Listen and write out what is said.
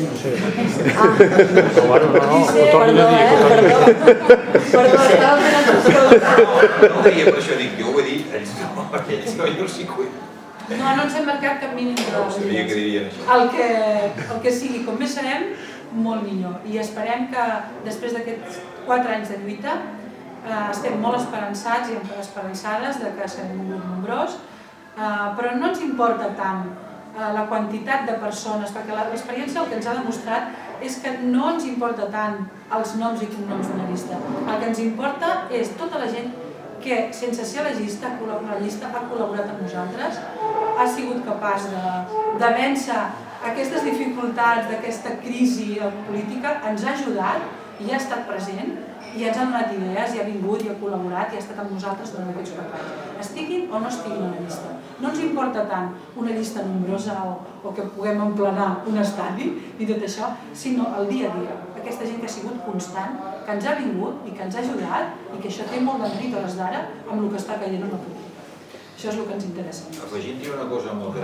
No sé. Però bueno, no, ho torno a dir. Perdó, estava fent el descompte. No ho deia per això, dic, jo ho he dit, ells no, aquells no, jo sí que ho he dit. No ens hem marcat cap mínim de Sabia que dirien això. el que sigui, com més serem, molt millor. I esperem que després d'aquests 4 anys de lluita estem molt esperançats i esperançades de que serem un grup nombrós, però no ens importa tant la quantitat de persones, perquè l'experiència el que ens ha demostrat és que no ens importa tant els noms i cognoms d'una llista. El que ens importa és tota la gent que, sense ser a la llista, ha col·laborat amb nosaltres, ha sigut capaç de vèncer aquestes dificultats d'aquesta crisi política, ens ha ajudat i ha estat present i ens ha donat idees, i ha vingut, i ha col·laborat, i ha estat amb nosaltres durant aquests 4 anys. Estiguin o no estiguin a la llista. No ens importa tant una llista nombrosa o que puguem emplenar un estadi ni tot això, sinó el dia a dia. Aquesta gent que ha sigut constant, que ens ha vingut i que ens ha ajudat i que això té molt de mèrit a hores d'ara amb el que està caient en la política. Això és el que ens interessa. Afegint-hi una cosa amb el que